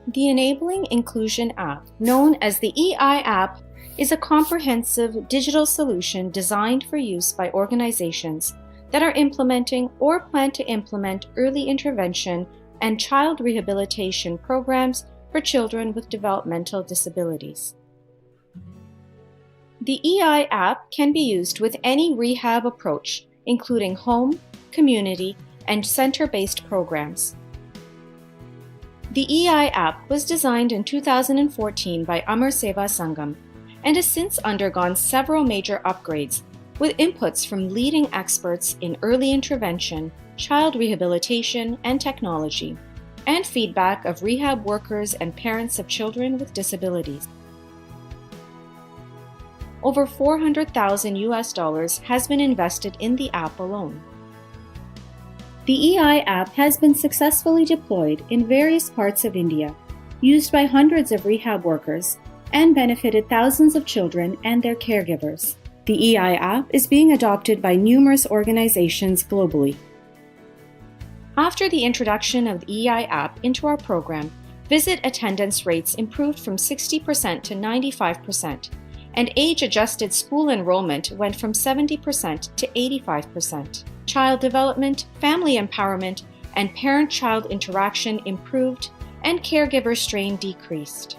The Enabling Inclusion app, known as the EI app, is a comprehensive digital solution designed for use by organizations that are implementing or plan to implement early intervention and child rehabilitation programs for children with developmental disabilities. The EI app can be used with any rehab approach, including home, community, and center-based programs. The EI app was designed in 2014 by Amar, Seva, Sangam, and has since undergone several major upgrades with inputs from leading experts in early intervention, child rehabilitation, and technology, and feedback of rehab workers and parents of children with disabilities. Over $400,000 has been invested in the app alone. The EI app has been successfully deployed in various parts of India, used by hundreds of rehab workers, and benefited thousands of children and their caregivers. The EI app is being adopted by numerous organizations globally. After the introduction of the EI app into our program, visit attendance rates improved from 60% to 95%, and age-adjusted school enrollment went from 70% to 85%. Child development, family empowerment, and parent-child interaction improved, and caregiver strain decreased.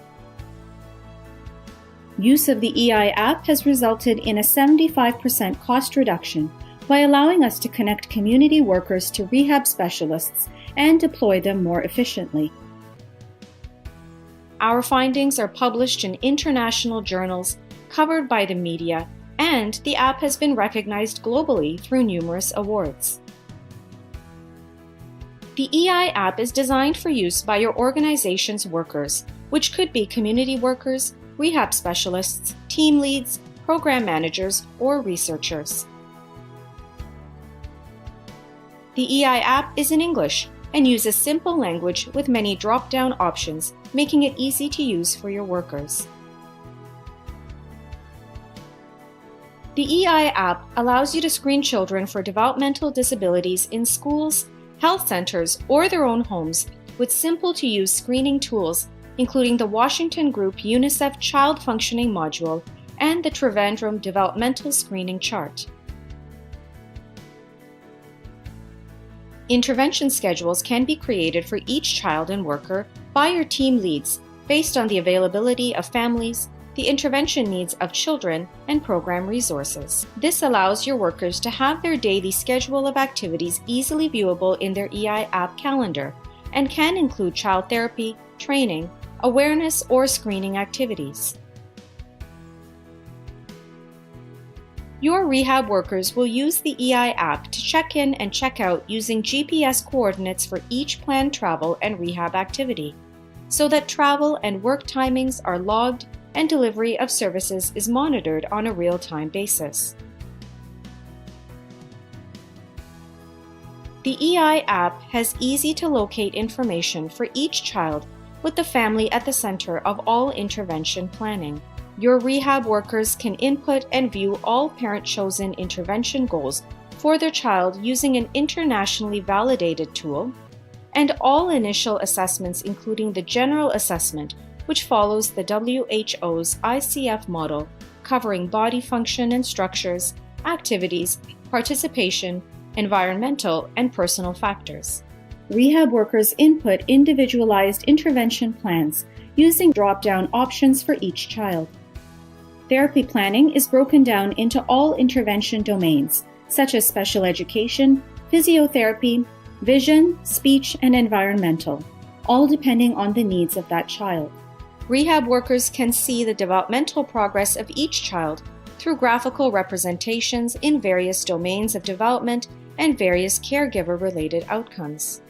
Use of the EI app has resulted in a 75% cost reduction by allowing us to connect community workers to rehab specialists and deploy them more efficiently. Our findings are published in international journals, covered by the media, and the app has been recognized globally through numerous awards. The EI app is designed for use by your organization's workers, which could be community workers, rehab specialists, team leads, program managers, or researchers. The EI app is in English and uses simple language with many drop-down options, making it easy to use for your workers. The EI app allows you to screen children for developmental disabilities in schools, health centers, or their own homes with simple-to-use screening tools, including the Washington Group UNICEF Child Functioning Module and the Trivandrum Developmental Screening Chart. Intervention schedules can be created for each child and worker by your team leads based on the availability of families, the intervention needs of children, and program resources. This allows your workers to have their daily schedule of activities easily viewable in their EI app calendar and can include child therapy, training, awareness, or screening activities. Your rehab workers will use the EI app to check in and check out using GPS coordinates for each planned travel and rehab activity, so that travel and work timings are logged and delivery of services is monitored on a real-time basis. The EI app has easy-to-locate information for each child with the family at the center of all intervention planning. Your rehab workers can input and view all parent-chosen intervention goals for their child using an internationally validated tool, and all initial assessments including the general assessment, which follows the WHO's ICF model, covering body function and structures, activities, participation, environmental, and personal factors. Rehab workers input individualized intervention plans using drop-down options for each child. Therapy planning is broken down into all intervention domains, such as special education, physiotherapy, vision, speech, and environmental, all depending on the needs of that child. Rehab workers can see the developmental progress of each child through graphical representations in various domains of development and various caregiver-related outcomes.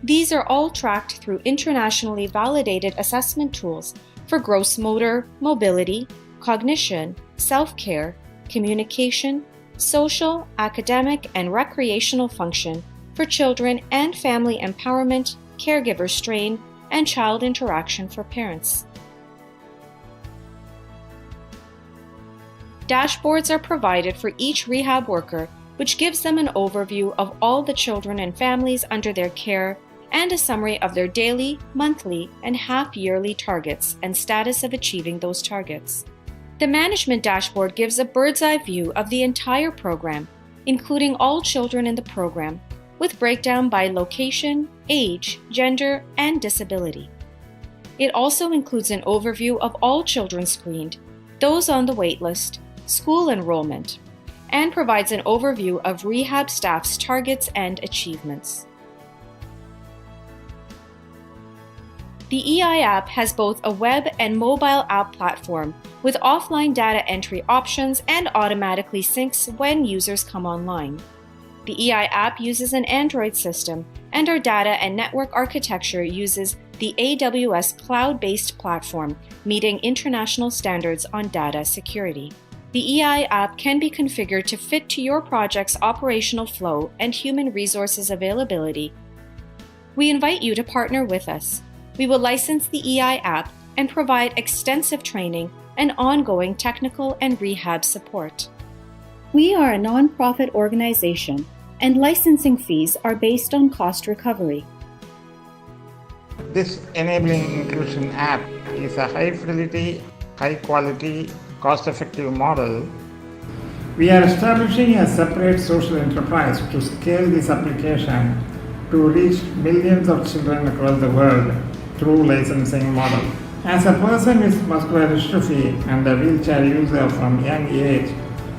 These are all tracked through internationally validated assessment tools for gross motor, mobility, cognition, self-care, communication, social, academic, and recreational function for children and family empowerment, caregiver strain, and child interaction for parents. Dashboards are provided for each rehab worker, which gives them an overview of all the children and families under their care and a summary of their daily, monthly, and half-yearly targets and status of achieving those targets. The management dashboard gives a bird's-eye view of the entire program, including all children in the program, with breakdown by location, age, gender, and disability. It also includes an overview of all children screened, those on the waitlist, school enrollment, and provides an overview of rehab staff's targets and achievements. The EI app has both a web and mobile app platform with offline data entry options and automatically syncs when users come online. The EI app uses an Android system, and our data and network architecture uses the AWS cloud-based platform, meeting international standards on data security. The EI app can be configured to fit to your project's operational flow and human resources availability. We invite you to partner with us. We will license the EI app and provide extensive training and ongoing technical and rehab support. We are a nonprofit organization, and licensing fees are based on cost recovery. This Enabling Inclusion app is a high-fidelity, high-quality, cost-effective model. We are establishing a separate social enterprise to scale this application to reach millions of children across the world through licensing model. As a person with muscular dystrophy and a wheelchair user from young age,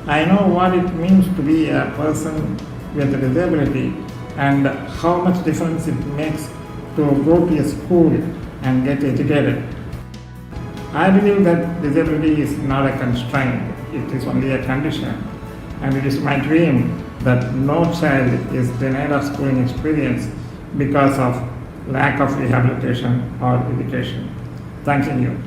I know what it means to be a person with a disability and how much difference it makes to go to a school and get educated. I believe that disability is not a constraint, it is only a condition, and it is my dream that no child is denied a schooling experience because of lack of rehabilitation or education. Thanking you.